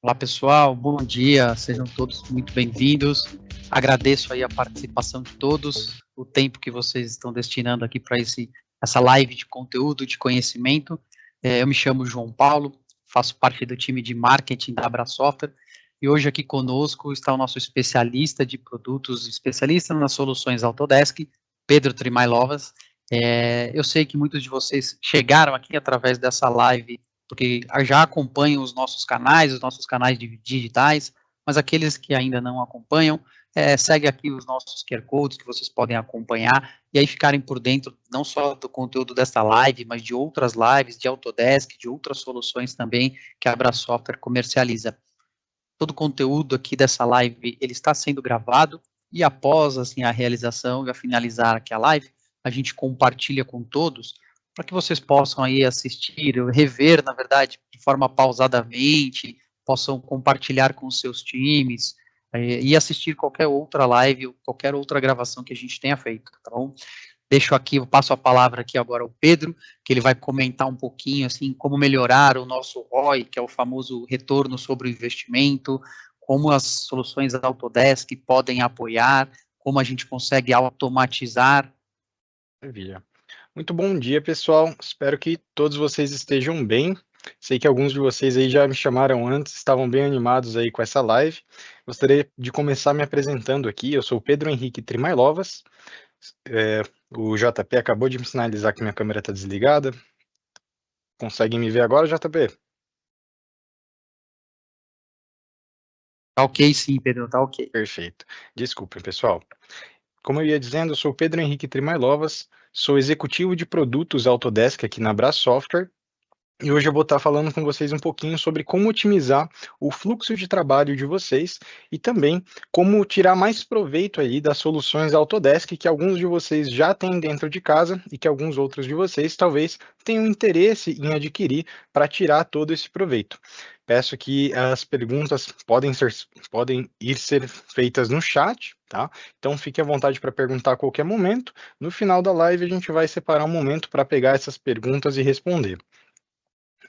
Olá pessoal, bom dia, sejam todos muito bem-vindos. Agradeço aí a participação de todos, o tempo que vocês estão destinando aqui para essa live de conteúdo, de conhecimento. Eu me chamo João Paulo, faço parte do time de marketing da Abra Software e hoje aqui conosco está o nosso especialista de produtos, especialista nas soluções Autodesk, Pedro Trimailovas. Eu sei que muitos de vocês chegaram aqui através dessa live porque já acompanham os nossos canais digitais, mas aqueles que ainda não acompanham, segue aqui os nossos QR Codes que vocês podem acompanhar e aí ficarem por dentro não só do conteúdo desta live, mas de outras lives, de Autodesk, de outras soluções também que a Abra Software comercializa. Todo o conteúdo aqui dessa live, ele está sendo gravado e após assim, a realização e a finalizar aqui a live, a gente compartilha com todos para que vocês possam aí assistir, rever, na verdade, de forma pausadamente, possam compartilhar com os seus times e assistir qualquer outra live ou qualquer outra gravação que a gente tenha feito, tá bom? Deixo aqui, eu passo a palavra aqui agora ao Pedro, que ele vai comentar um pouquinho, assim, como melhorar o nosso ROI, que é o famoso retorno sobre o investimento, como as soluções da Autodesk podem apoiar, como a gente consegue automatizar. Maravilha. Muito bom dia, pessoal. Espero que todos vocês estejam bem. Sei que alguns de vocês aí já me chamaram antes, estavam bem animados aí com essa live. Gostaria de começar me apresentando aqui. Eu sou o Pedro Henrique Trimailovas. O JP acabou de me sinalizar que minha câmera está desligada. Conseguem me ver agora, JP? Tá ok, sim, Pedro, tá ok. Perfeito. Desculpem, pessoal. Como eu ia dizendo, eu sou o Pedro Henrique Trimailovas, sou executivo de produtos Autodesk aqui na Abra Software. E hoje eu vou estar falando com vocês um pouquinho sobre como otimizar o fluxo de trabalho de vocês e também como tirar mais proveito aí das soluções Autodesk que alguns de vocês já têm dentro de casa e que alguns outros de vocês talvez tenham interesse em adquirir para tirar todo esse proveito. Peço que as perguntas podem ser feitas no chat, tá? Então fique à vontade para perguntar a qualquer momento. No final da live a gente vai separar um momento para pegar essas perguntas e responder.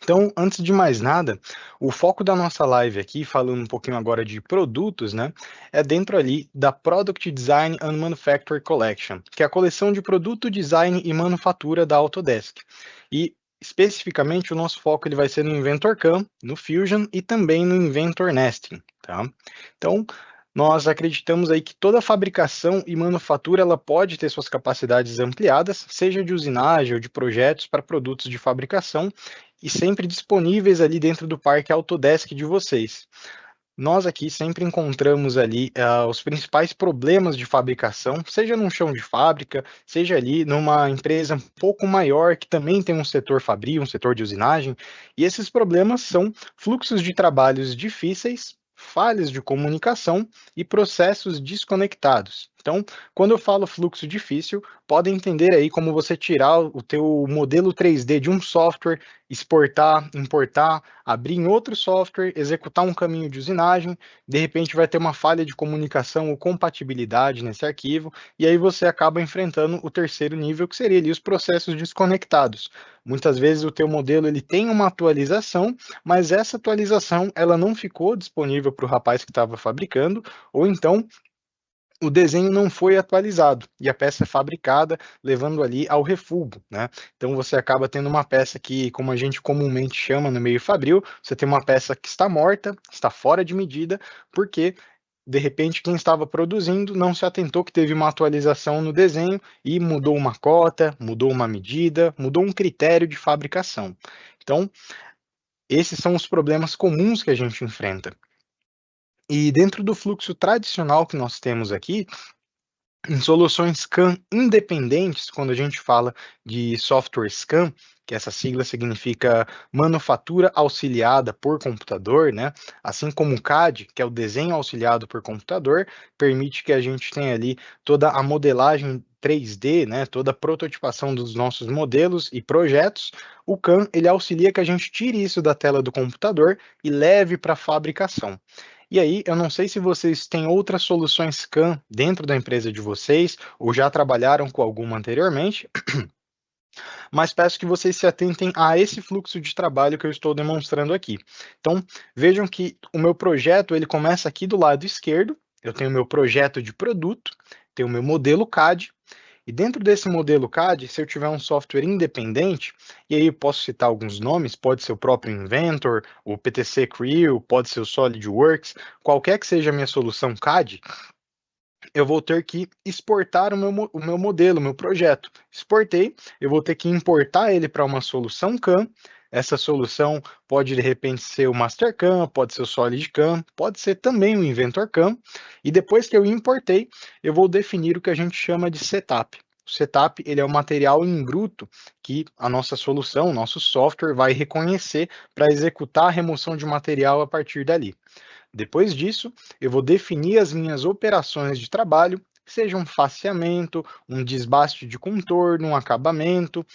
Então, antes de mais nada, o foco da nossa live aqui, falando um pouquinho agora de produtos, né, é dentro ali da Product Design and Manufacture Collection, que é a coleção de produto, design e manufatura da Autodesk. E especificamente o nosso foco ele vai ser no Inventor CAM, no Fusion e também no Inventor Nesting, tá? Então, nós acreditamos aí que toda fabricação e manufatura ela pode ter suas capacidades ampliadas, seja de usinagem ou de projetos para produtos de fabricação, e sempre disponíveis ali dentro do parque Autodesk de vocês. Nós aqui sempre encontramos ali os principais problemas de fabricação, seja num chão de fábrica, seja ali numa empresa um pouco maior que também tem um setor fabril, um setor de usinagem, e esses problemas são fluxos de trabalhos difíceis, falhas de comunicação e processos desconectados. Então, quando eu falo fluxo difícil, pode entender aí como você tirar o teu modelo 3D de um software, exportar, importar, abrir em outro software, executar um caminho de usinagem, de repente vai ter uma falha de comunicação ou compatibilidade nesse arquivo, e aí você acaba enfrentando o terceiro nível, que seria ali os processos desconectados. Muitas vezes o teu modelo ele tem uma atualização, mas essa atualização ela não ficou disponível para o rapaz que estava fabricando, ou então o desenho não foi atualizado e a peça é fabricada levando ali ao refúgio, né? Então você acaba tendo uma peça que, como a gente comumente chama no meio fabril, você tem uma peça que está morta, está fora de medida, porque de repente quem estava produzindo não se atentou que teve uma atualização no desenho e mudou uma cota, mudou uma medida, mudou um critério de fabricação. Então, esses são os problemas comuns que a gente enfrenta. E dentro do fluxo tradicional que nós temos aqui, em soluções CAM independentes, quando a gente fala de software CAM, que essa sigla significa manufatura auxiliada por computador, né? Assim como o CAD, que é o desenho auxiliado por computador, permite que a gente tenha ali toda a modelagem 3D, né? Toda a prototipação dos nossos modelos e projetos. O CAM, ele auxilia que a gente tire isso da tela do computador e leve para a fabricação. E aí, eu não sei se vocês têm outras soluções CAM dentro da empresa de vocês, ou já trabalharam com alguma anteriormente, mas peço que vocês se atentem a esse fluxo de trabalho que eu estou demonstrando aqui. Então, vejam que o meu projeto ele começa aqui do lado esquerdo, eu tenho o meu projeto de produto, tenho o meu modelo CAD, e dentro desse modelo CAD, se eu tiver um software independente, e aí eu posso citar alguns nomes, pode ser o próprio Inventor, o PTC Creo, pode ser o SolidWorks, qualquer que seja a minha solução CAD, eu vou ter que exportar o meu modelo, o meu projeto. Exportei, eu vou ter que importar ele para uma solução CAM. Essa solução pode, de repente, ser o MasterCAM, pode ser o SolidCAM, pode ser também o InventorCAM. E depois que eu importei, eu vou definir o que a gente chama de setup. O setup ele é o material em bruto que a nossa solução, o nosso software vai reconhecer para executar a remoção de material a partir dali. Depois disso, eu vou definir as minhas operações de trabalho, seja um faceamento, um desbaste de contorno, um acabamento,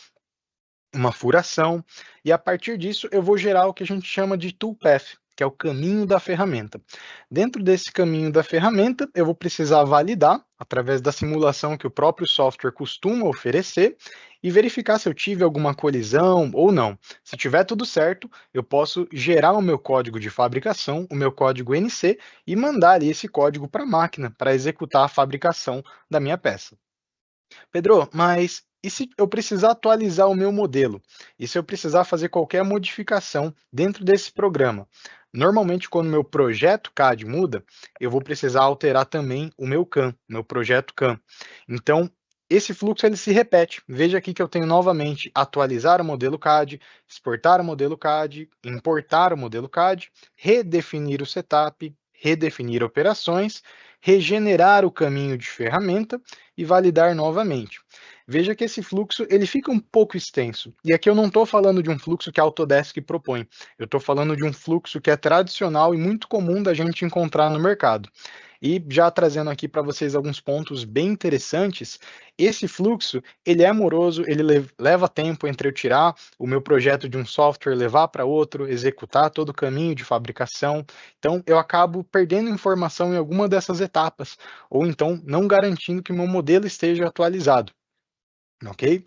uma furação, e a partir disso eu vou gerar o que a gente chama de toolpath, que é o caminho da ferramenta. Dentro desse caminho da ferramenta, eu vou precisar validar, através da simulação que o próprio software costuma oferecer, e verificar se eu tive alguma colisão ou não. Se tiver tudo certo, eu posso gerar o meu código de fabricação, o meu código NC, e mandar ali esse código para a máquina, para executar a fabricação da minha peça. Pedro, mas e se eu precisar atualizar o meu modelo? E se eu precisar fazer qualquer modificação dentro desse programa? Normalmente, quando o meu projeto CAD muda, eu vou precisar alterar também o meu CAM, meu projeto CAM. Então, esse fluxo ele se repete. Veja aqui que eu tenho novamente atualizar o modelo CAD, exportar o modelo CAD, importar o modelo CAD, redefinir o setup, redefinir operações, regenerar o caminho de ferramenta e validar novamente. Veja que esse fluxo ele fica um pouco extenso. E aqui eu não estou falando de um fluxo que a Autodesk propõe. Eu estou falando de um fluxo que é tradicional e muito comum da gente encontrar no mercado. E já trazendo aqui para vocês alguns pontos bem interessantes, esse fluxo ele é moroso, ele leva tempo entre eu tirar o meu projeto de um software, levar para outro, executar todo o caminho de fabricação. Então eu acabo perdendo informação em alguma dessas etapas, ou então não garantindo que o meu modelo esteja atualizado. Ok?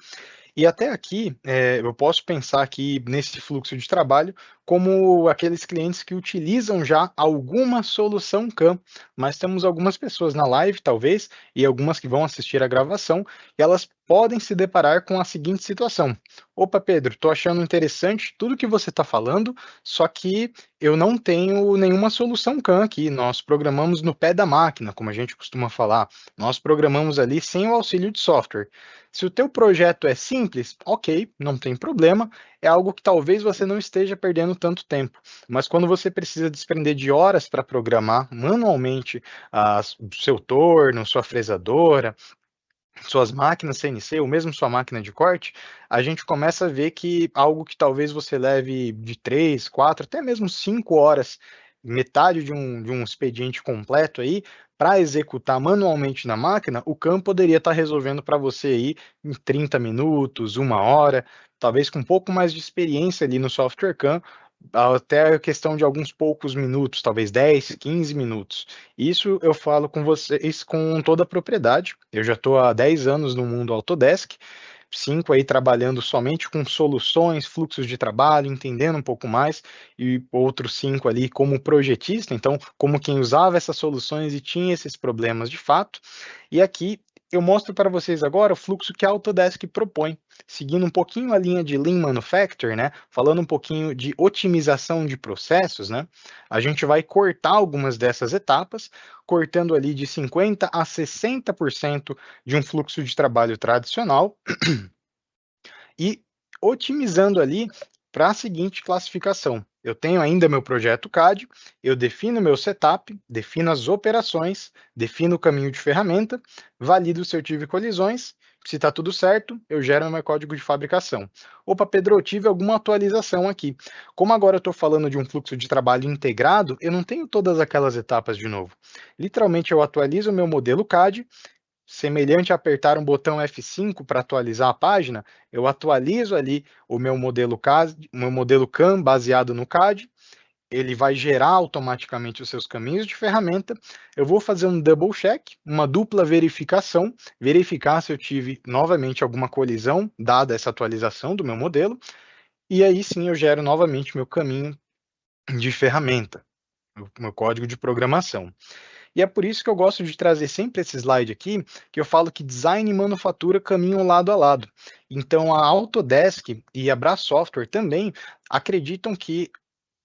E até aqui, eu posso pensar aqui nesse fluxo de trabalho como aqueles clientes que utilizam já alguma solução CAM, mas temos algumas pessoas na live, talvez, e algumas que vão assistir a gravação, e elas podem se deparar com a seguinte situação. Opa, Pedro, estou achando interessante tudo que você está falando, só que eu não tenho nenhuma solução CAM aqui. Nós programamos no pé da máquina, como a gente costuma falar. Nós programamos ali sem o auxílio de software. Se o teu projeto é simples, ok, não tem problema, é algo que talvez você não esteja perdendo tanto tempo. Mas quando você precisa desprender de horas para programar manualmente o seu torno, sua fresadora, suas máquinas CNC, ou mesmo sua máquina de corte, a gente começa a ver que algo que talvez você leve de 3, 4, até mesmo 5 horas, metade de um expediente completo aí, para executar manualmente na máquina, o CAM poderia estar resolvendo para você aí em 30 minutos, 1 hora, talvez com um pouco mais de experiência ali no software CAM, até a questão de alguns poucos minutos, talvez 10, 15 minutos. Isso eu falo com vocês com toda a propriedade. Eu já estou há 10 anos no mundo Autodesk, 5 aí trabalhando somente com soluções, fluxos de trabalho, entendendo um pouco mais, e outros 5 ali como projetista, então como quem usava essas soluções e tinha esses problemas de fato. E aqui eu mostro para vocês agora o fluxo que a Autodesk propõe, seguindo um pouquinho a linha de Lean Manufacturing, né? Falando um pouquinho de otimização de processos, né? A gente vai cortar algumas dessas etapas, cortando ali de 50% a 60% de um fluxo de trabalho tradicional e otimizando ali para a seguinte classificação. Eu tenho ainda meu projeto CAD, eu defino meu setup, defino as operações, defino o caminho de ferramenta, valido se eu tive colisões, se está tudo certo, eu gero meu código de fabricação. Opa, Pedro, eu tive alguma atualização aqui. Como agora eu estou falando de um fluxo de trabalho integrado, eu não tenho todas aquelas etapas de novo. Literalmente, eu atualizo o meu modelo CAD, semelhante a apertar um botão F5 para atualizar a página, eu atualizo ali o meu modelo CAD, o meu modelo CAM baseado no CAD, ele vai gerar automaticamente os seus caminhos de ferramenta. Eu vou fazer um double check, uma dupla verificação, verificar se eu tive novamente alguma colisão, dada essa atualização do meu modelo, e aí sim eu gero novamente meu caminho de ferramenta, o meu código de programação. E é por isso que eu gosto de trazer sempre esse slide aqui, que eu falo que design e manufatura caminham lado a lado. Então a Autodesk e a Bra Software também acreditam que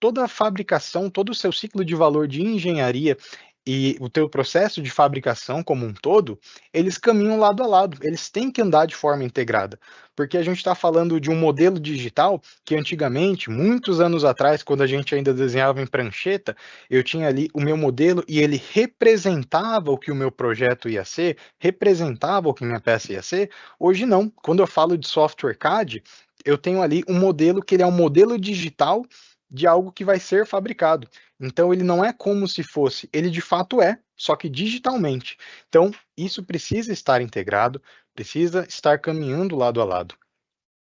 toda a fabricação, todo o seu ciclo de valor de engenharia e o teu processo de fabricação como um todo, eles caminham lado a lado, eles têm que andar de forma integrada, porque a gente está falando de um modelo digital que antigamente, muitos anos atrás, quando a gente ainda desenhava em prancheta, eu tinha ali o meu modelo e ele representava o que o meu projeto ia ser, representava o que minha peça ia ser. Hoje não, quando eu falo de software CAD, eu tenho ali um modelo que ele é um modelo digital de algo que vai ser fabricado. Então ele não é como se fosse, ele de fato é, só que digitalmente. Então isso precisa estar integrado, precisa estar caminhando lado a lado.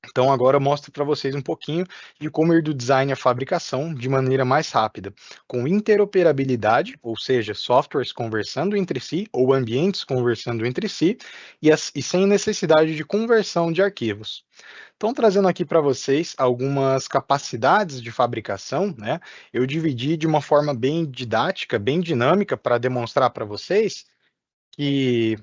Então agora eu mostro para vocês um pouquinho de como ir do design à fabricação de maneira mais rápida, com interoperabilidade, ou seja, softwares conversando entre si ou ambientes conversando entre si, e sem necessidade de conversão de arquivos. Então, trazendo aqui para vocês algumas capacidades de fabricação, né? Eu dividi de uma forma bem didática, bem dinâmica, para demonstrar para vocês que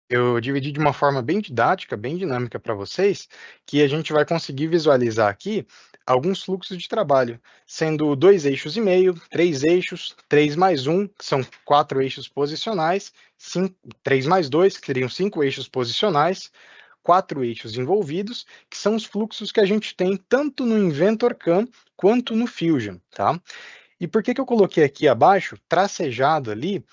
eu dividi de uma forma bem didática, bem dinâmica para vocês, que a gente vai conseguir visualizar aqui alguns fluxos de trabalho, sendo 2,5 eixos, 3 eixos, 3 mais 1, que são 4 eixos posicionais, 3 mais 2, que seriam 5 eixos posicionais, 4 eixos envolvidos, que são os fluxos que a gente tem tanto no Inventor CAM quanto no Fusion, tá? E por que eu coloquei aqui abaixo, tracejado ali,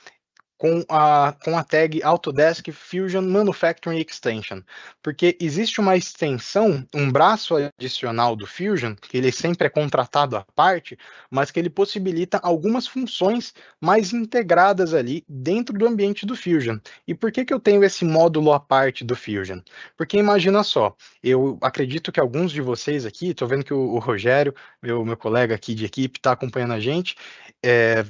com a tag Autodesk Fusion Manufacturing Extension, porque existe uma extensão, um braço adicional do Fusion, que ele sempre é contratado à parte, mas que ele possibilita algumas funções mais integradas ali dentro do ambiente do Fusion. E por que eu tenho esse módulo à parte do Fusion? Porque imagina só, eu acredito que alguns de vocês aqui, estou vendo que o Rogério, meu colega aqui de equipe, está acompanhando a gente,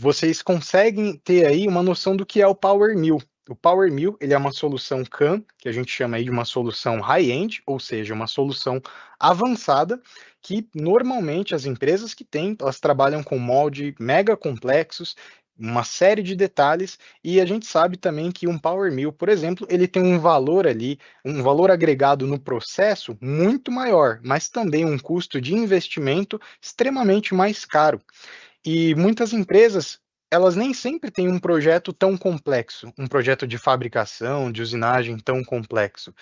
vocês conseguem ter aí uma noção do que é o Power Mill. O Power Mill, ele é uma solução CAM, que a gente chama aí de uma solução high-end, ou seja, uma solução avançada, que normalmente as empresas que têm, elas trabalham com molde mega complexos, uma série de detalhes, e a gente sabe também que um Power Mill, por exemplo, ele tem um valor ali, um valor agregado no processo muito maior, mas também um custo de investimento extremamente mais caro. E muitas empresas, elas nem sempre têm um projeto tão complexo, um projeto de fabricação, de usinagem tão complexo.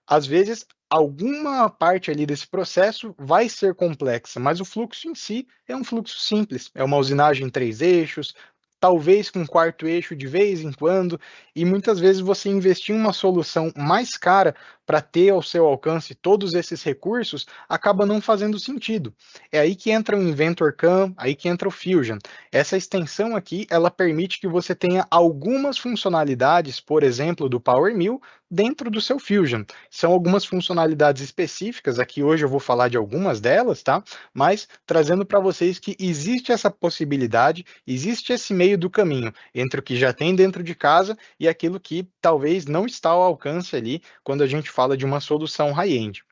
Às vezes, alguma parte ali desse processo vai ser complexa, mas o fluxo em si é um fluxo simples, é uma usinagem em 3 eixos, talvez com um 4 eixo de vez em quando, e muitas vezes você investir em uma solução mais cara para ter ao seu alcance todos esses recursos acaba não fazendo sentido. É aí que entra o Inventor CAM, aí que entra o Fusion. Essa extensão aqui, ela permite que você tenha algumas funcionalidades, por exemplo, do Power Mill, dentro do seu Fusion. São algumas funcionalidades específicas, aqui hoje eu vou falar de algumas delas, tá? Mas trazendo para vocês que existe essa possibilidade, existe esse meio do caminho entre o que já tem dentro de casa e aquilo que talvez não está ao alcance ali quando a gente fala de uma solução high-end.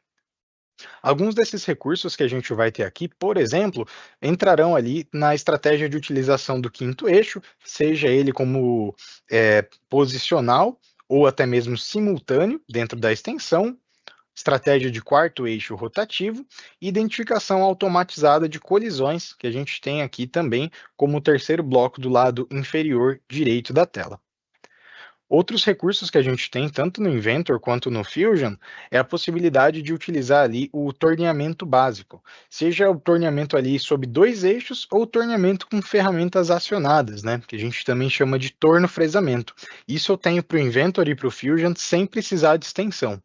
Alguns desses recursos que a gente vai ter aqui, por exemplo, entrarão ali na estratégia de utilização do quinto eixo, seja ele como posicional ou até mesmo simultâneo dentro da extensão, estratégia de quarto eixo rotativo e identificação automatizada de colisões, que a gente tem aqui também como terceiro bloco do lado inferior direito da tela. Outros recursos que a gente tem, tanto no Inventor quanto no Fusion, é a possibilidade de utilizar ali o torneamento básico, seja o torneamento ali sob 2 eixos ou torneamento com ferramentas acionadas, né? Que a gente também chama de torno-fresamento. Isso eu tenho para o Inventor e para o Fusion sem precisar de extensão.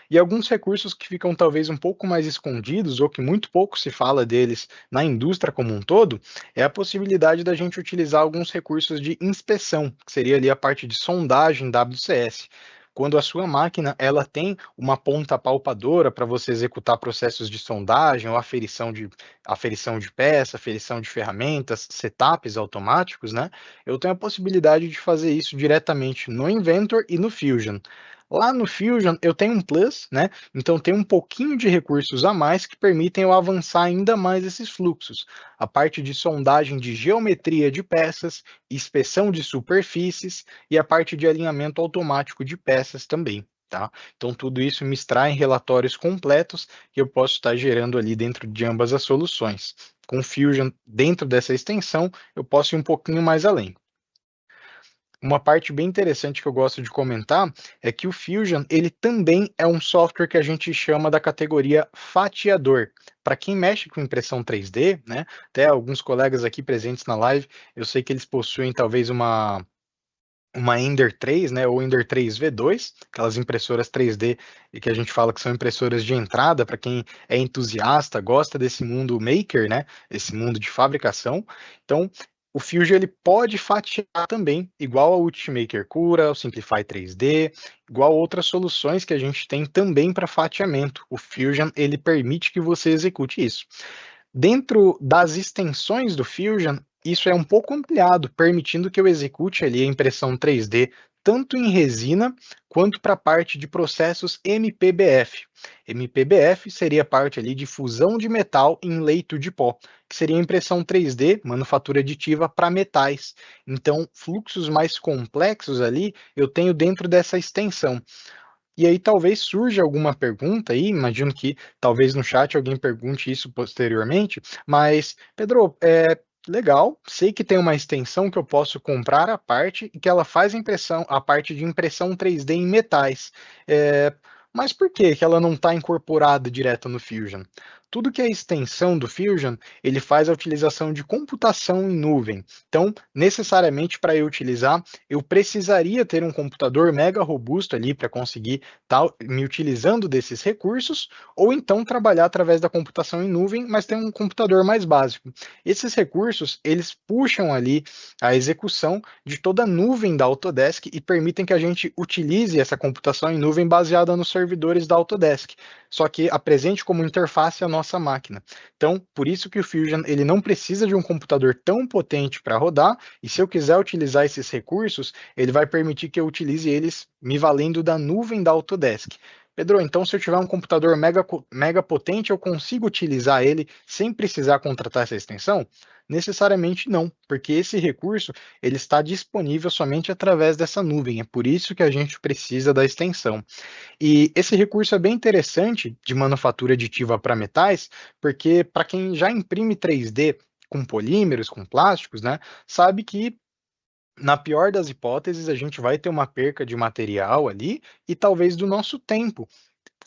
E alguns recursos que ficam talvez um pouco mais escondidos ou que muito pouco se fala deles na indústria como um todo, é a possibilidade da gente utilizar alguns recursos de inspeção, que seria ali a parte de sondagem WCS. quando a sua máquina ela tem uma ponta palpadora para você executar processos de sondagem ou aferição de peça, aferição de ferramentas, setups automáticos, né? Eu tenho a possibilidade de fazer isso diretamente no Inventor e no Fusion. Lá no Fusion eu tenho um plus, né? Então tem um pouquinho de recursos a mais que permitem eu avançar ainda mais esses fluxos. A parte de sondagem de geometria de peças, inspeção de superfícies e a parte de alinhamento automático de peças também. Tá? Então, tudo isso me extrai em relatórios completos que eu posso estar gerando ali dentro de ambas as soluções. Com Fusion, dentro dessa extensão, eu posso ir um pouquinho mais além. Uma parte bem interessante que eu gosto de comentar é que o Fusion ele também é um software que a gente chama da categoria fatiador. Para quem mexe com impressão 3D, né, até alguns colegas aqui presentes na live, eu sei que eles possuem talvez uma Ender 3, né, ou Ender 3 V2, aquelas impressoras 3D e que a gente fala que são impressoras de entrada para quem é entusiasta, gosta desse mundo maker, né, esse mundo de fabricação. Então, o Fusion ele pode fatiar também, igual ao Ultimaker Cura, o Simplify 3D, igual outras soluções que a gente tem também para fatiamento. O Fusion ele permite que você execute isso. Dentro das extensões do Fusion, isso é um pouco ampliado, permitindo que eu execute ali a impressão 3D tanto em resina quanto para a parte de processos MPBF. MPBF seria a parte ali de fusão de metal em leito de pó, que seria a impressão 3D, manufatura aditiva para metais. Então, fluxos mais complexos ali eu tenho dentro dessa extensão. E aí talvez surja alguma pergunta aí, imagino que talvez no chat alguém pergunte isso posteriormente, mas, Pedro, legal, sei que tem uma extensão que eu posso comprar à parte e que ela faz a parte de impressão 3D em metais. Mas por que ela não está incorporada direto no Fusion? Tudo que é extensão do Fusion, ele faz a utilização de computação em nuvem. Então, necessariamente para eu utilizar, eu precisaria ter um computador mega robusto ali para conseguir estar me utilizando desses recursos, ou então trabalhar através da computação em nuvem, mas tem um computador mais básico. Esses recursos, eles puxam ali a execução de toda a nuvem da Autodesk e permitem que a gente utilize essa computação em nuvem baseada nos servidores da Autodesk, só que apresente como interface a nossa máquina. Então, por isso que o Fusion ele não precisa de um computador tão potente para rodar, e se eu quiser utilizar esses recursos, ele vai permitir que eu utilize eles me valendo da nuvem da Autodesk. Pedro, então se eu tiver um computador mega potente, eu consigo utilizar ele sem precisar contratar essa extensão? Necessariamente não, porque esse recurso ele está disponível somente através dessa nuvem, é por isso que a gente precisa da extensão. E esse recurso é bem interessante de manufatura aditiva para metais, porque para quem já imprime 3D com polímeros, com plásticos, né, sabe que na pior das hipóteses, a gente vai ter uma perca de material ali e talvez do nosso tempo,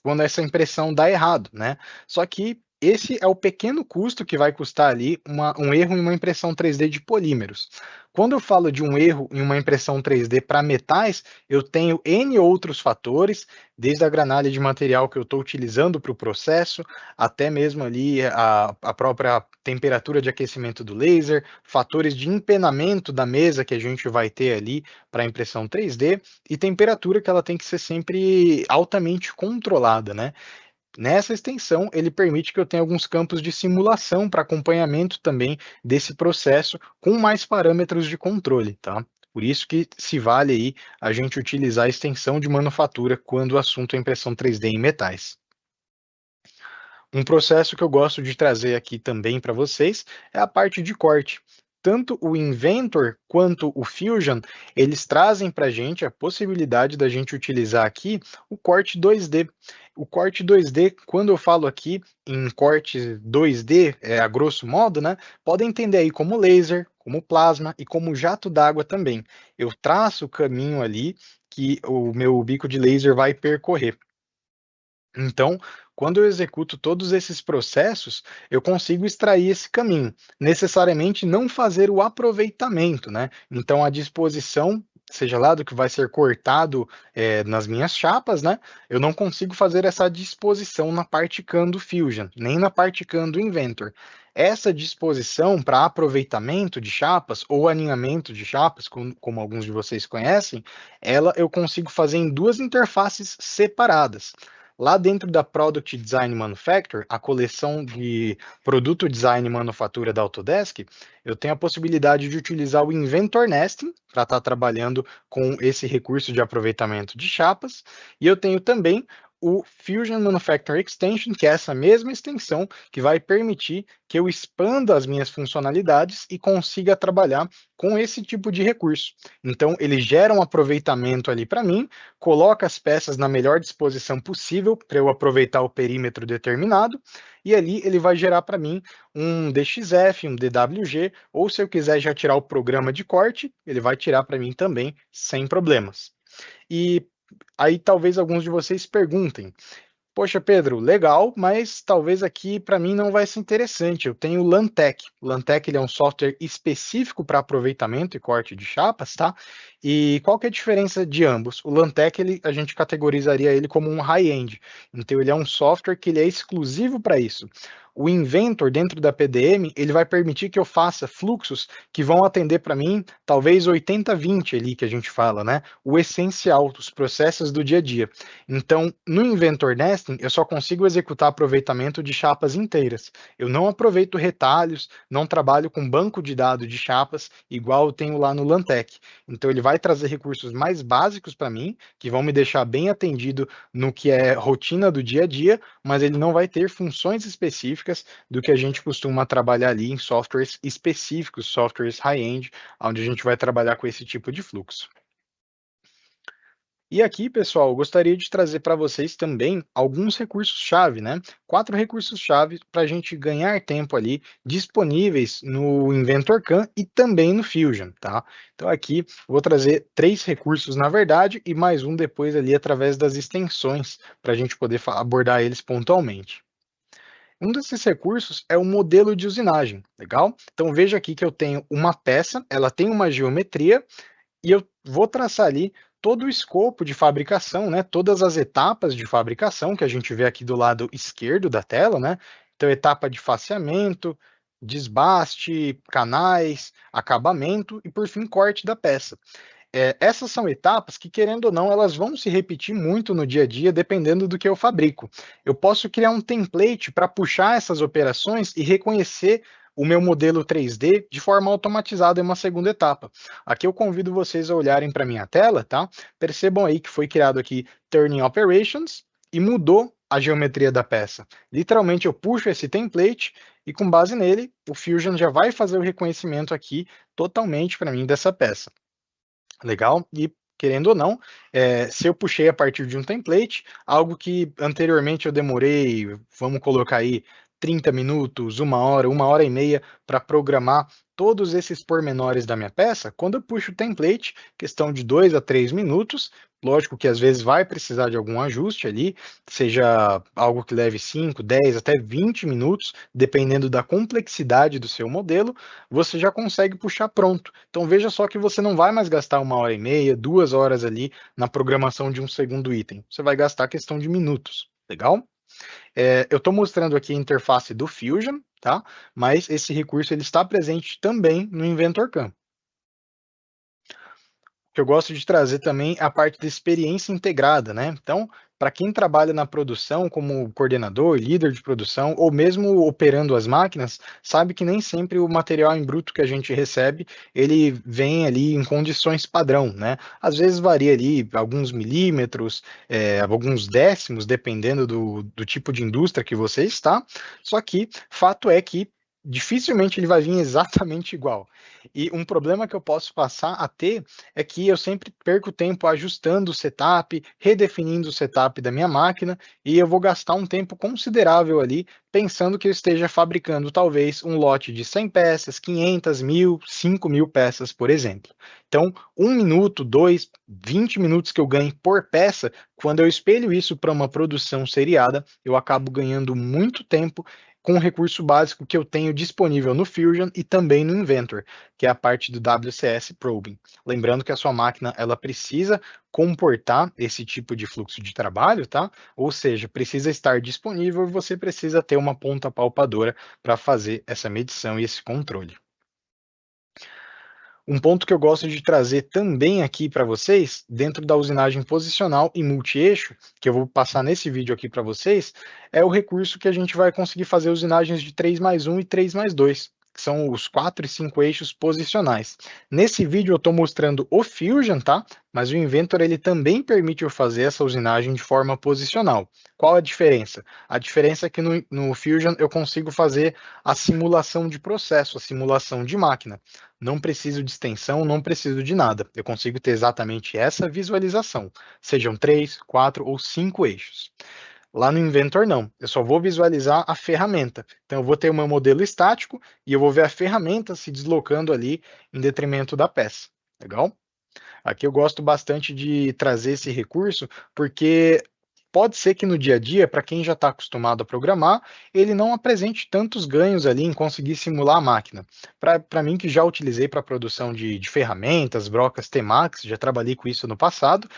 quando essa impressão dá errado, né? Só que esse é o pequeno custo que vai custar ali um erro em uma impressão 3D de polímeros. Quando eu falo de um erro em uma impressão 3D para metais, eu tenho N outros fatores, desde a granalha de material que eu estou utilizando para o processo, até mesmo ali a própria temperatura de aquecimento do laser, fatores de empenamento da mesa que a gente vai ter ali para a impressão 3D, e temperatura que ela tem que ser sempre altamente controlada, né? Nessa extensão, ele permite que eu tenha alguns campos de simulação para acompanhamento também desse processo com mais parâmetros de controle, tá? Por isso que se vale aí a gente utilizar a extensão de manufatura quando o assunto é impressão 3D em metais. Um processo que eu gosto de trazer aqui também para vocês é a parte de corte. Tanto o Inventor quanto o Fusion, eles trazem para a gente a possibilidade da gente utilizar aqui o corte 2D. O corte 2D, quando eu falo aqui em corte 2D, a grosso modo, né, podem entender aí como laser, como plasma e como jato d'água também. Eu traço o caminho ali que o meu bico de laser vai percorrer. Então, quando eu executo todos esses processos, eu consigo extrair esse caminho. Necessariamente não fazer o aproveitamento, né? Então, a disposição, seja lá do que vai ser cortado nas minhas chapas, né? Eu não consigo fazer essa disposição na parte CAM do Fusion, nem na parte CAM do Inventor. essa disposição para aproveitamento de chapas ou alinhamento de chapas, como alguns de vocês conhecem, ela eu consigo fazer em duas interfaces separadas. Lá dentro da Product Design Manufacture, a coleção de produto design e manufatura da Autodesk, eu tenho a possibilidade de utilizar o Inventor Nesting para estar trabalhando com esse recurso de aproveitamento de chapas, e eu tenho também o Fusion Manufacturing Extension, que é essa mesma extensão que vai permitir que eu expanda as minhas funcionalidades e consiga trabalhar com esse tipo de recurso. Então, ele gera um aproveitamento ali para mim, coloca as peças na melhor disposição possível para eu aproveitar o perímetro determinado, e ali ele vai gerar para mim um DXF, um DWG, ou se eu quiser já tirar o programa de corte, ele vai tirar para mim também sem problemas. E aí talvez alguns de vocês perguntem, poxa, Pedro, legal, mas talvez aqui para mim não vai ser interessante. Eu tenho o Lantec. O Lantec ele é um software específico para aproveitamento e corte de chapas, tá? E qual que é a diferença de ambos? O Lantec a gente categorizaria ele como um high-end. Então ele é um software que ele é exclusivo para isso. O Inventor dentro da PDM, ele vai permitir que eu faça fluxos que vão atender para mim, talvez 80-20 ali que a gente fala, né? O essencial, os processos do dia a dia. Então, no Inventor Nesting, eu só consigo executar aproveitamento de chapas inteiras. Eu não aproveito retalhos, não trabalho com banco de dados de chapas, igual eu tenho lá no Lantec. Então, ele vai trazer recursos mais básicos para mim, que vão me deixar bem atendido no que é rotina do dia a dia, mas ele não vai ter funções específicas do que a gente costuma trabalhar ali em softwares específicos, softwares high-end, onde a gente vai trabalhar com esse tipo de fluxo. E aqui, pessoal, eu gostaria de trazer para vocês também alguns recursos-chave, né? 4 recursos-chave para a gente ganhar tempo ali disponíveis no Inventor CAM e também no Fusion, tá? Então aqui vou trazer 3 recursos na verdade e mais um depois ali através das extensões para a gente poder abordar eles pontualmente. Um desses recursos é o modelo de usinagem, legal? Então veja aqui que eu tenho uma peça, ela tem uma geometria e eu vou traçar ali todo o escopo de fabricação, né? Todas as etapas de fabricação que a gente vê aqui do lado esquerdo da tela, né? Então etapa de faceamento, desbaste, canais, acabamento e por fim corte da peça. Essas são etapas que, querendo ou não, elas vão se repetir muito no dia a dia, dependendo do que eu fabrico. Eu posso criar um template para puxar essas operações e reconhecer o meu modelo 3D de forma automatizada em uma segunda etapa. Aqui eu convido vocês a olharem para minha tela, tá? Percebam aí que foi criado aqui Turning Operations e mudou a geometria da peça. Literalmente eu puxo esse template e com base nele, o Fusion já vai fazer o reconhecimento aqui totalmente para mim dessa peça. Legal? E querendo ou não, se eu puxei a partir de um template, algo que anteriormente eu demorei, vamos colocar aí 30 minutos, 1 hora e meia para programar todos esses pormenores da minha peça, quando eu puxo o template, questão de 2 a 3 minutos, lógico que às vezes vai precisar de algum ajuste ali, seja algo que leve 5, 10, até 20 minutos, dependendo da complexidade do seu modelo, você já consegue puxar pronto. Então veja só que você não vai mais gastar 1 hora e meia, 2 horas ali na programação de um segundo item. Você vai gastar questão de minutos, legal? Eu estou mostrando aqui a interface do Fusion, tá? Mas esse recurso ele está presente também no Inventor CAM. Que eu gosto de trazer também a parte da experiência integrada, né? Então, para quem trabalha na produção como coordenador, líder de produção, ou mesmo operando as máquinas, sabe que nem sempre o material em bruto que a gente recebe, ele vem ali em condições padrão, né? Às vezes varia ali alguns milímetros, alguns décimos, dependendo do tipo de indústria que você está, só que fato é que dificilmente ele vai vir exatamente igual. E um problema que eu posso passar a ter é que eu sempre perco tempo ajustando o setup, redefinindo o setup da minha máquina, e eu vou gastar um tempo considerável ali pensando que eu esteja fabricando talvez um lote de 100 peças, 500, 1000, 5000 peças, por exemplo. Então, 1 minuto, 2, 20 minutos que eu ganho por peça, quando eu espelho isso para uma produção seriada, eu acabo ganhando muito tempo com o recurso básico que eu tenho disponível no Fusion e também no Inventor, que é a parte do WCS Probing. Lembrando que a sua máquina ela precisa comportar esse tipo de fluxo de trabalho, tá? Ou seja, precisa estar disponível e você precisa ter uma ponta palpadora para fazer essa medição e esse controle. Um ponto que eu gosto de trazer também aqui para vocês, dentro da usinagem posicional e multi-eixo, que eu vou passar nesse vídeo aqui para vocês, é o recurso que a gente vai conseguir fazer usinagens de 3+1 e 3+2, que são os 4 e 5 eixos posicionais. Nesse vídeo eu estou mostrando o Fusion, tá? Mas o Inventor ele também permite eu fazer essa usinagem de forma posicional. Qual a diferença? A diferença é que no Fusion eu consigo fazer a simulação de processo, a simulação de máquina. Não preciso de extensão, não preciso de nada. Eu consigo ter exatamente essa visualização, sejam 3, 4 ou 5 eixos. Lá no Inventor não, eu só vou visualizar a ferramenta. Então eu vou ter o meu modelo estático e eu vou ver a ferramenta se deslocando ali em detrimento da peça. Legal? Aqui eu gosto bastante de trazer esse recurso, porque pode ser que no dia a dia, para quem já está acostumado a programar, ele não apresente tantos ganhos ali em conseguir simular a máquina. Para mim, que já utilizei para produção de ferramentas, brocas Tmax, já trabalhei com isso no passado,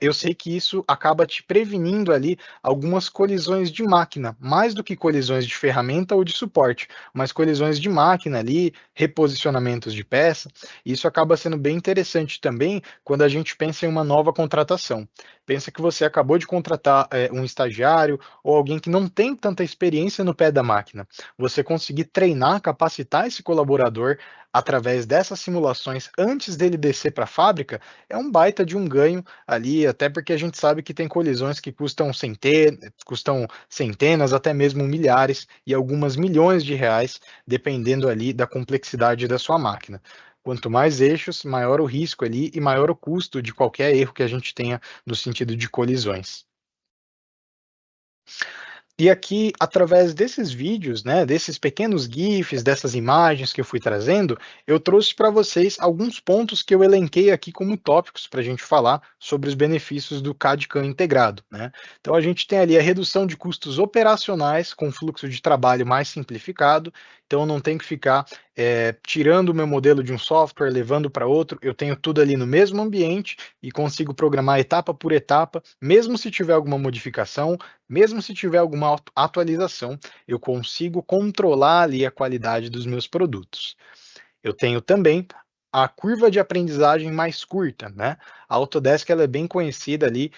eu sei que isso acaba te prevenindo ali algumas colisões de máquina, mais do que colisões de ferramenta ou de suporte, mas colisões de máquina ali, reposicionamentos de peça. Isso acaba sendo bem interessante também quando a gente pensa em uma nova contratação. Pensa que você acabou de contratar um estagiário ou alguém que não tem tanta experiência no pé da máquina. Você conseguir treinar, capacitar esse colaborador através dessas simulações antes dele descer para a fábrica é um baita de um ganho ali, até porque a gente sabe que tem colisões que custam centenas, até mesmo milhares e algumas milhões de reais, dependendo ali da complexidade da sua máquina. Quanto mais eixos, maior o risco ali e maior o custo de qualquer erro que a gente tenha no sentido de colisões. E aqui, através desses vídeos, né, desses pequenos GIFs, dessas imagens que eu fui trazendo, eu trouxe para vocês alguns pontos que eu elenquei aqui como tópicos para a gente falar sobre os benefícios do CAD/CAM integrado, né? Então, a gente tem ali a redução de custos operacionais com fluxo de trabalho mais simplificado, então eu não tenho que ficar tirando o meu modelo de um software, levando para outro, eu tenho tudo ali no mesmo ambiente e consigo programar etapa por etapa, mesmo se tiver alguma modificação, mesmo se tiver alguma atualização, eu consigo controlar ali a qualidade dos meus produtos. Eu tenho também a curva de aprendizagem mais curta, né? A Autodesk ela é bem conhecida ali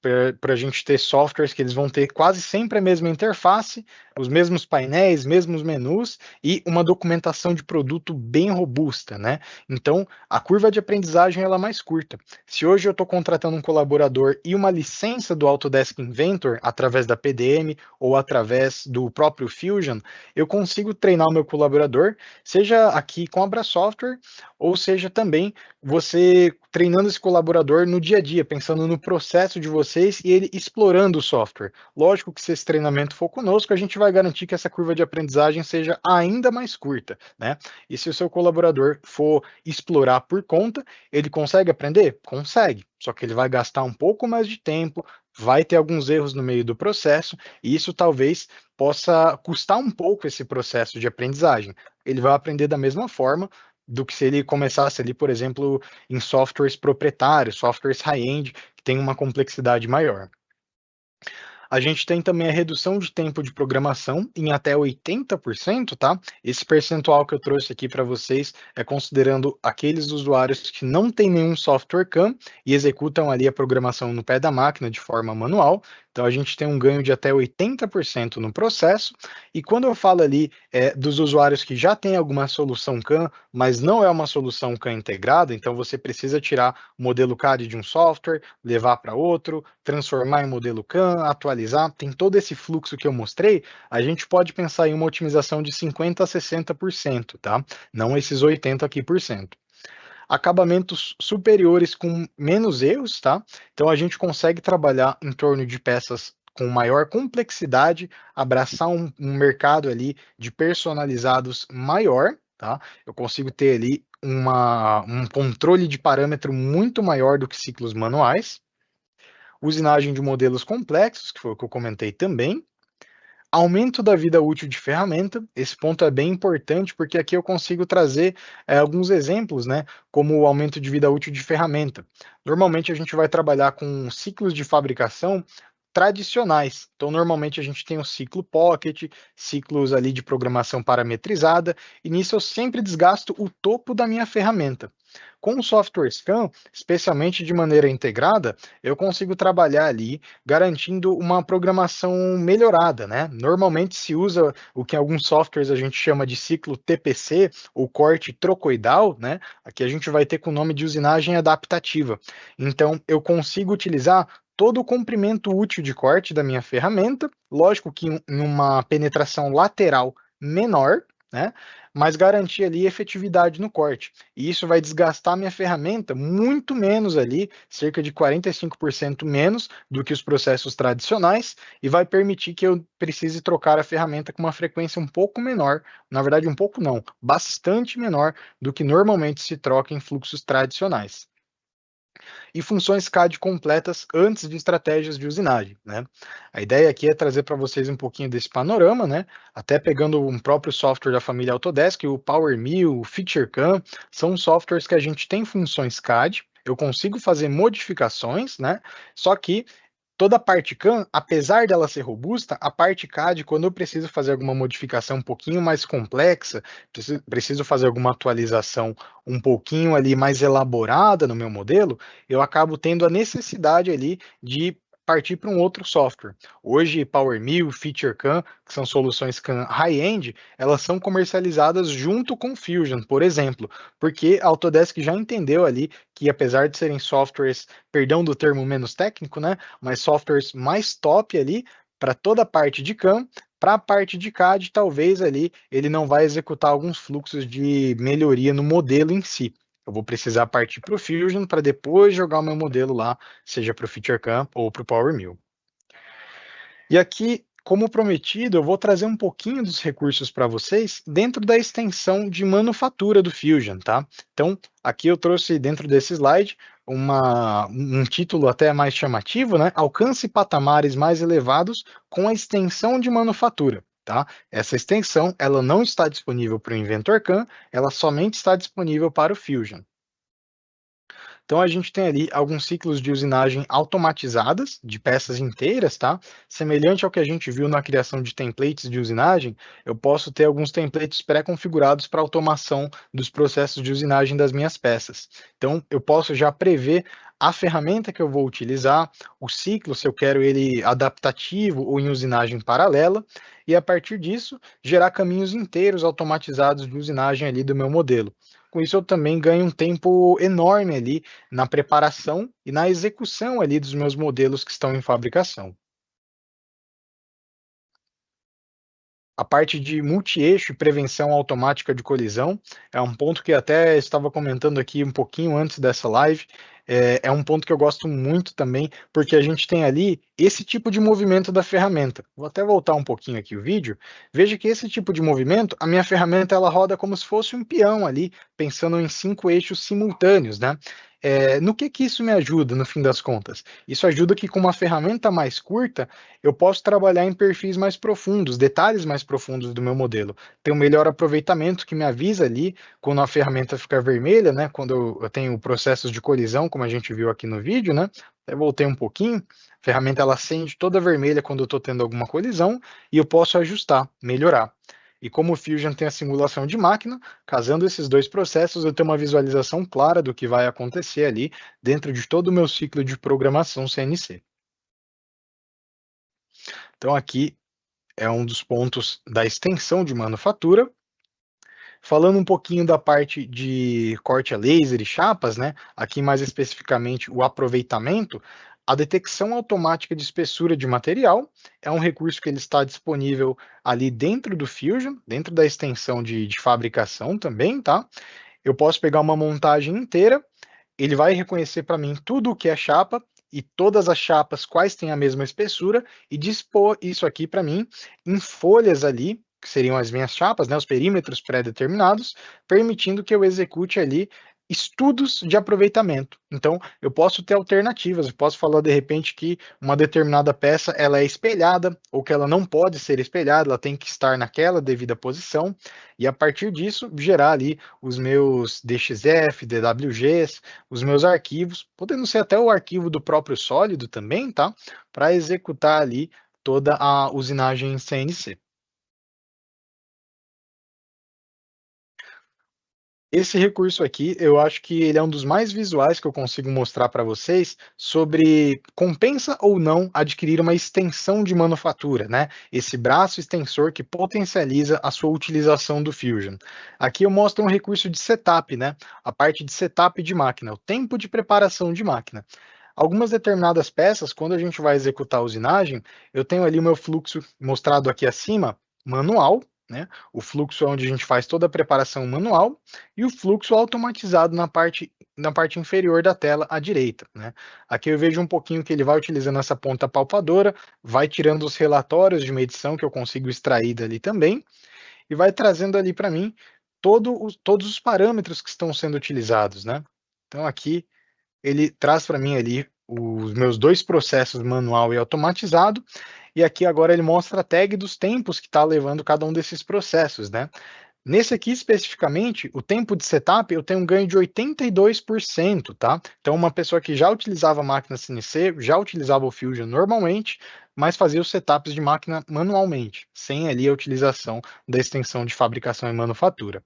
para a gente ter softwares que eles vão ter quase sempre a mesma interface, os mesmos painéis, mesmos menus e uma documentação de produto bem robusta, né? Então, a curva de aprendizagem ela é mais curta. Se hoje eu estou contratando um colaborador e uma licença do Autodesk Inventor através da PDM ou através do próprio Fusion, eu consigo treinar o meu colaborador, seja aqui com a Abra Software, ou seja também você treinando esse colaborador no dia a dia, pensando no processo de vocês e ele explorando o software. Lógico que se esse treinamento for conosco, a gente vai garantir que essa curva de aprendizagem seja ainda mais curta, né? E se o seu colaborador for explorar por conta, ele consegue aprender? Consegue, só que ele vai gastar um pouco mais de tempo, vai ter alguns erros no meio do processo, e isso talvez possa custar um pouco esse processo de aprendizagem. Ele vai aprender da mesma forma do que se ele começasse ali, por exemplo, em softwares proprietários, softwares high-end, que tem uma complexidade maior. A gente tem também a redução de tempo de programação em até 80%, tá? Esse percentual que eu trouxe aqui para vocês é considerando aqueles usuários que não têm nenhum software CAM e executam ali a programação no pé da máquina de forma manual. Então a gente tem um ganho de até 80% no processo. E quando eu falo ali dos usuários que já têm alguma solução CAM, mas não é uma solução CAM integrada, então você precisa tirar o modelo CAD de um software, levar para outro, transformar em modelo CAM, atualizar, tem todo esse fluxo que eu mostrei, a gente pode pensar em uma otimização de 50% a 60%, tá? Não esses 80% aqui por cento. Acabamentos superiores com menos erros, tá? Então a gente consegue trabalhar em torno de peças com maior complexidade, abraçar um mercado ali de personalizados maior, tá? Eu consigo ter ali um controle de parâmetro muito maior do que ciclos manuais, usinagem de modelos complexos, que foi o que eu comentei também, Aumento da vida útil de ferramenta, esse ponto é bem importante porque aqui eu consigo trazer alguns exemplos, né, como o aumento de vida útil de ferramenta. Normalmente a gente vai trabalhar com ciclos de fabricação tradicionais. Então, normalmente a gente tem o ciclo Pocket, ciclos ali de programação parametrizada, e nisso eu sempre desgasto o topo da minha ferramenta. Com o software Scan, especialmente de maneira integrada, eu consigo trabalhar ali garantindo uma programação melhorada, né? Normalmente se usa o que em alguns softwares a gente chama de ciclo TPC, ou corte trocoidal, né? Aqui a gente vai ter com o nome de usinagem adaptativa. Então, eu consigo utilizar todo o comprimento útil de corte da minha ferramenta, lógico que em uma penetração lateral menor, né? Mas garantir ali efetividade no corte. E isso vai desgastar minha ferramenta muito menos ali, cerca de 45% menos do que os processos tradicionais, e vai permitir que eu precise trocar a ferramenta com uma frequência um pouco menor, na verdade um pouco não, bastante menor do que normalmente se troca em fluxos tradicionais. E funções CAD completas antes de estratégias de usinagem, né? A ideia aqui é trazer para vocês um pouquinho desse panorama, né? Até pegando um próprio software da família Autodesk, o PowerMill, o FeatureCAM, são softwares que a gente tem funções CAD, eu consigo fazer modificações, né? Só que toda a parte CAM, apesar dela ser robusta, a parte CAD, quando eu preciso fazer alguma modificação um pouquinho mais complexa, preciso fazer alguma atualização um pouquinho ali mais elaborada no meu modelo, eu acabo tendo a necessidade ali de partir para um outro software. Hoje, PowerMill, FeatureCAM, que são soluções CAM high-end, elas são comercializadas junto com Fusion, por exemplo, porque a Autodesk já entendeu ali que, apesar de serem softwares, perdão do termo menos técnico, né, mas softwares mais top ali para toda a parte de CAM, para a parte de CAD, talvez ali ele não vai executar alguns fluxos de melhoria no modelo em si. Eu vou precisar partir para o Fusion para depois jogar o meu modelo lá, seja para o FeatureCAM ou para o PowerMill. E aqui, como prometido, eu vou trazer um pouquinho dos recursos para vocês dentro da extensão de manufatura do Fusion, tá? Então, aqui eu trouxe dentro desse slide um título até mais chamativo, né? Alcance patamares mais elevados com a extensão de manufatura. Tá? Essa extensão ela não está disponível para o Inventor CAM, ela somente está disponível para o Fusion. Então a gente tem ali alguns ciclos de usinagem automatizadas, de peças inteiras, tá? Semelhante ao que a gente viu na criação de templates de usinagem, eu posso ter alguns templates pré-configurados para automação dos processos de usinagem das minhas peças. Então eu posso já prever a ferramenta que eu vou utilizar, o ciclo, se eu quero ele adaptativo ou em usinagem paralela, e a partir disso gerar caminhos inteiros automatizados de usinagem ali do meu modelo. Com isso eu também ganho um tempo enorme ali na preparação e na execução ali dos meus modelos que estão em fabricação. A parte de multi-eixo e prevenção automática de colisão é um ponto que até estava comentando aqui um pouquinho antes dessa live. É um ponto que eu gosto muito também, porque a gente tem ali esse tipo de movimento da ferramenta. Vou até voltar um pouquinho aqui o vídeo. Veja que esse tipo de movimento, a minha ferramenta ela roda como se fosse um peão ali, pensando em 5 eixos simultâneos, né? No que isso me ajuda, no fim das contas? Isso ajuda que com uma ferramenta mais curta, eu posso trabalhar em perfis mais profundos, detalhes mais profundos do meu modelo. Tem um melhor aproveitamento que me avisa ali quando a ferramenta fica vermelha, né? Quando eu tenho processos de colisão, como a gente viu aqui no vídeo, né? Eu voltei um pouquinho, a ferramenta ela acende toda vermelha quando eu estou tendo alguma colisão e eu posso ajustar, melhorar. E como o Fusion tem a simulação de máquina, casando esses dois processos, eu tenho uma visualização clara do que vai acontecer ali dentro de todo o meu ciclo de programação CNC. Então aqui é um dos pontos da extensão de manufatura. Falando um pouquinho da parte de corte a laser e chapas, né? Aqui mais especificamente o aproveitamento, a detecção automática de espessura de material é um recurso que ele está disponível ali dentro do Fusion, dentro da extensão de fabricação também, tá? Eu posso pegar uma montagem inteira, ele vai reconhecer para mim tudo o que é chapa e todas as chapas quais têm a mesma espessura e dispor isso aqui para mim em folhas ali, que seriam as minhas chapas, né, os perímetros pré-determinados, permitindo que eu execute ali estudos de aproveitamento. Então, eu posso ter alternativas, eu posso falar de repente que uma determinada peça ela é espelhada ou que ela não pode ser espelhada, ela tem que estar naquela devida posição e a partir disso gerar ali os meus DXF, DWGs, os meus arquivos, podendo ser até o arquivo do próprio sólido também, tá? Para executar ali toda a usinagem CNC. Esse recurso aqui, eu acho que ele é um dos mais visuais que eu consigo mostrar para vocês sobre compensa ou não adquirir uma extensão de manufatura, né? Esse braço extensor que potencializa a sua utilização do Fusion. Aqui eu mostro um recurso de setup, né? A parte de setup de máquina, o tempo de preparação de máquina. Algumas determinadas peças, quando a gente vai executar a usinagem, eu tenho ali o meu fluxo mostrado aqui acima, manual, né? O fluxo é onde a gente faz toda a preparação manual e o fluxo automatizado na parte inferior da tela à direita, né? Aqui eu vejo um pouquinho que ele vai utilizando essa ponta palpadora, vai tirando os relatórios de medição que eu consigo extrair dali também e vai trazendo ali para mim todos os parâmetros que estão sendo utilizados, né? Então aqui ele traz para mim ali os meus dois processos manual e automatizado, e aqui agora ele mostra a tag dos tempos que está levando cada um desses processos, né? Nesse aqui especificamente, o tempo de setup eu tenho um ganho de 82%, tá? Então uma pessoa que já utilizava a máquina CNC, já utilizava o Fusion normalmente, mas fazia os setups de máquina manualmente, sem ali a utilização da extensão de fabricação e manufatura.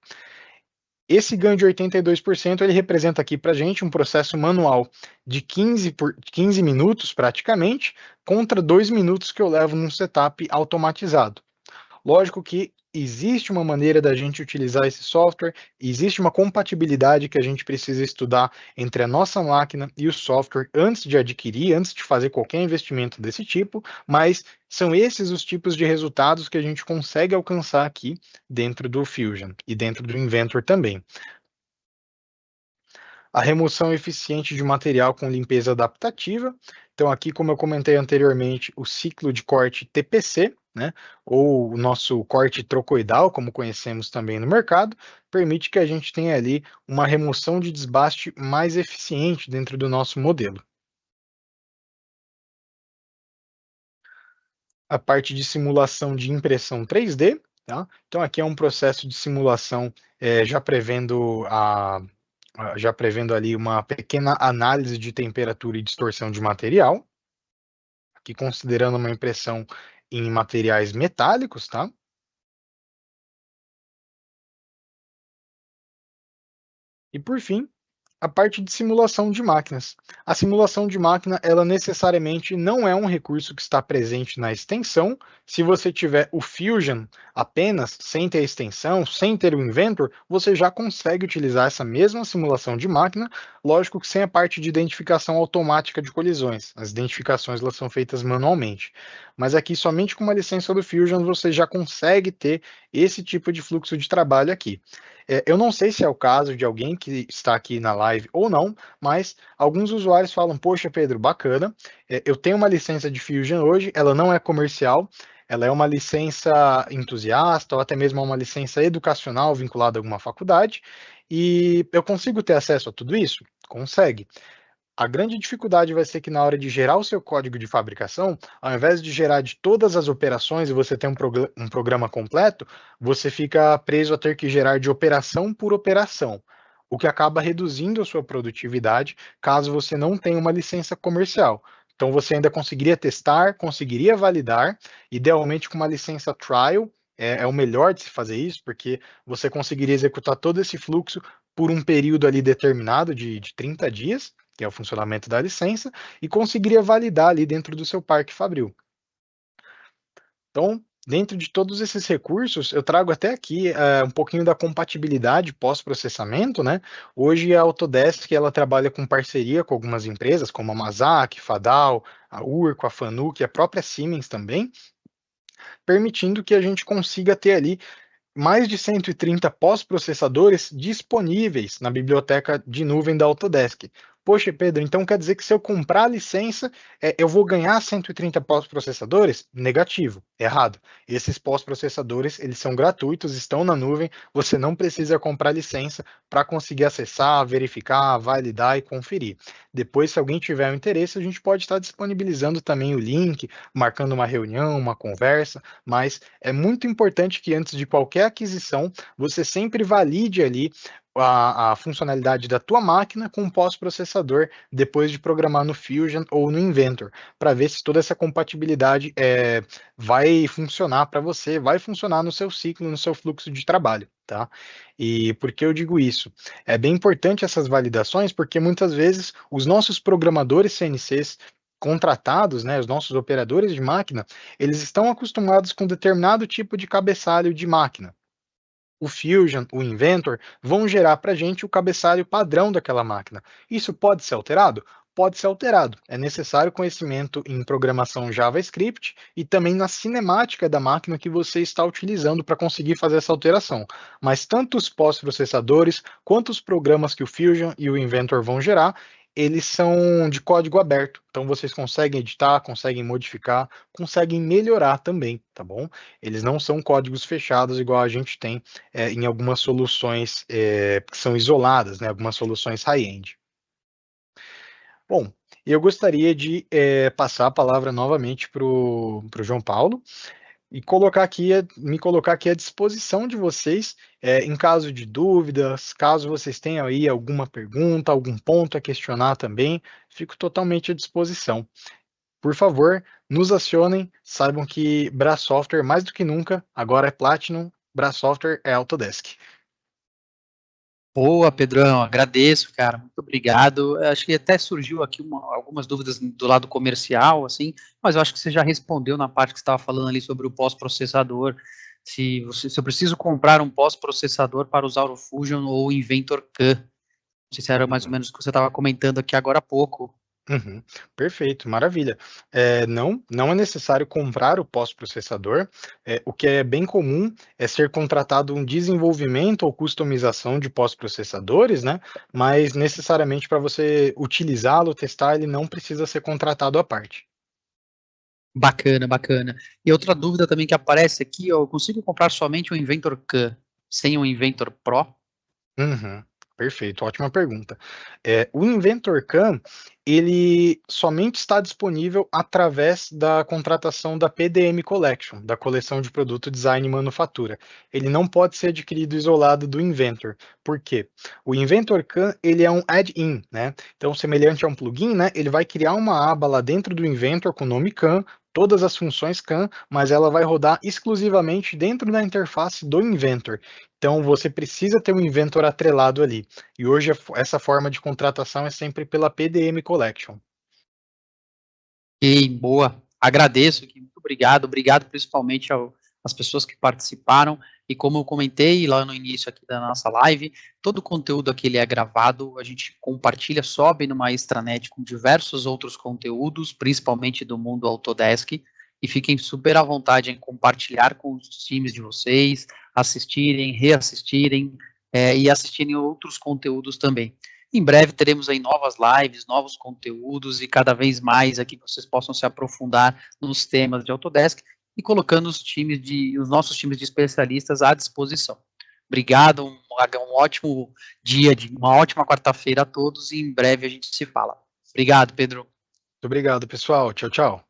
Esse ganho de 82% ele representa aqui para a gente um processo manual de 15 minutos praticamente, contra 2 minutos que eu levo num setup automatizado. Lógico que existe uma maneira da gente utilizar esse software, existe uma compatibilidade que a gente precisa estudar entre a nossa máquina e o software antes de adquirir, antes de fazer qualquer investimento desse tipo, mas são esses os tipos de resultados que a gente consegue alcançar aqui dentro do Fusion e dentro do Inventor também. A remoção eficiente de material com limpeza adaptativa. Então, aqui, como eu comentei anteriormente, o ciclo de corte TPC, né, ou o nosso corte trocoidal, como conhecemos também no mercado, permite que a gente tenha ali uma remoção de desbaste mais eficiente dentro do nosso modelo. A parte de simulação de impressão 3D, tá? Então, aqui é um processo de simulação já prevendo ali uma pequena análise de temperatura e distorção de material, aqui considerando uma impressão em materiais metálicos, tá? E por fim, a parte de simulação de máquinas. A simulação de máquina, ela necessariamente não é um recurso que está presente na extensão. Se você tiver o Fusion apenas, sem ter a extensão, sem ter o Inventor, você já consegue utilizar essa mesma simulação de máquina, lógico que sem a parte de identificação automática de colisões. As identificações elas são feitas manualmente. Mas aqui, somente com uma licença do Fusion, você já consegue ter esse tipo de fluxo de trabalho aqui. Eu não sei se é o caso de alguém que está aqui na live ou não, mas alguns usuários falam, poxa, Pedro, bacana, eu tenho uma licença de Fusion hoje, ela não é comercial, ela é uma licença entusiasta ou até mesmo uma licença educacional vinculada a alguma faculdade, e eu consigo ter acesso a tudo isso? Consegue. A grande dificuldade vai ser que na hora de gerar o seu código de fabricação, ao invés de gerar de todas as operações e você ter um programa completo, você fica preso a ter que gerar de operação por operação, o que acaba reduzindo a sua produtividade caso você não tenha uma licença comercial. Então você ainda conseguiria testar, conseguiria validar, idealmente com uma licença trial, é o melhor de se fazer isso, porque você conseguiria executar todo esse fluxo por um período ali determinado de 30 dias, que é o funcionamento da licença, e conseguiria validar ali dentro do seu parque Fabril. Então, dentro de todos esses recursos, eu trago até aqui um pouquinho da compatibilidade pós-processamento, né? Hoje a Autodesk ela trabalha com parceria com algumas empresas, como a Mazak, Fadal, a Urco, a Fanuc e a própria Siemens também, permitindo que a gente consiga ter ali mais de 130 pós-processadores disponíveis na biblioteca de nuvem da Autodesk. Poxa, Pedro, então quer dizer que se eu comprar a licença, eu vou ganhar 130 pós-processadores? Negativo, errado. Esses pós-processadores, eles são gratuitos, estão na nuvem, você não precisa comprar licença para conseguir acessar, verificar, validar e conferir. Depois, se alguém tiver um interesse, a gente pode estar disponibilizando também o link, marcando uma reunião, uma conversa, mas é muito importante que antes de qualquer aquisição, você sempre valide ali a funcionalidade da tua máquina com o pós-processador depois de programar no Fusion ou no Inventor, para ver se toda essa compatibilidade vai funcionar para você, vai funcionar no seu ciclo, no seu fluxo de trabalho, tá? E por que eu digo isso? É bem importante essas validações, porque muitas vezes os nossos programadores CNCs contratados, né, os nossos operadores de máquina, eles estão acostumados com determinado tipo de cabeçalho de máquina. O Fusion, o Inventor, vão gerar para a gente o cabeçalho padrão daquela máquina. Isso pode ser alterado? Pode ser alterado. É necessário conhecimento em programação JavaScript e também na cinemática da máquina que você está utilizando para conseguir fazer essa alteração. Mas tanto os pós-processadores quanto os programas que o Fusion e o Inventor vão gerar, eles são de código aberto. Então vocês conseguem editar, conseguem modificar, conseguem melhorar também, tá bom? Eles não são códigos fechados igual a gente tem em algumas soluções que são isoladas, né? Algumas soluções high-end. Bom, eu gostaria de passar a palavra novamente para o João Paulo e me colocar aqui à disposição de vocês em caso de dúvidas, caso vocês tenham aí alguma pergunta, algum ponto a questionar também, fico totalmente à disposição. Por favor, nos acionem, saibam que Bra Software, mais do que nunca, agora é Platinum, Bra Software é Autodesk. Boa, Pedrão, agradeço, cara, muito obrigado. Eu acho que até surgiu aqui algumas dúvidas do lado comercial, assim, mas eu acho que você já respondeu na parte que você estava falando ali sobre o pós-processador. Se eu preciso comprar um pós-processador para usar o Fusion ou o Inventor Can. Não sei se era mais ou menos o que você estava comentando aqui agora há pouco. Uhum, perfeito, maravilha. Não é necessário comprar o pós-processador. O que é bem comum é ser contratado um desenvolvimento ou customização de pós-processadores, né? Mas necessariamente para você utilizá-lo, testar, ele não precisa ser contratado à parte. Bacana, bacana. E outra dúvida também que aparece aqui, ó, eu consigo comprar somente o Inventor Can sem o Inventor Pro? Uhum, perfeito, ótima pergunta. O Inventor Can, ele somente está disponível através da contratação da PDM Collection, da coleção de produto design e manufatura. Ele não pode ser adquirido isolado do Inventor. Por quê? O Inventor Can, ele é um add-in, né? Então, semelhante a um plugin, né? Ele vai criar uma aba lá dentro do Inventor com o nome Can, todas as funções Can, mas ela vai rodar exclusivamente dentro da interface do Inventor. Então, você precisa ter um Inventor atrelado ali. E hoje, essa forma de contratação é sempre pela PDM Collection. E boa, agradeço, muito obrigado, obrigado principalmente às pessoas que participaram. E como eu comentei lá no início aqui da nossa live, todo o conteúdo aqui ele é gravado, a gente compartilha, sobe numa extranet com diversos outros conteúdos, principalmente do mundo Autodesk. E fiquem super à vontade em compartilhar com os times de vocês, assistirem, reassistirem e assistirem outros conteúdos também. Em breve teremos aí novas lives, novos conteúdos e cada vez mais aqui vocês possam se aprofundar nos temas de Autodesk e colocando os nossos times de especialistas à disposição. Obrigado, um ótimo dia, uma ótima quarta-feira a todos e em breve a gente se fala. Obrigado, Pedro. Muito obrigado, pessoal. Tchau, tchau.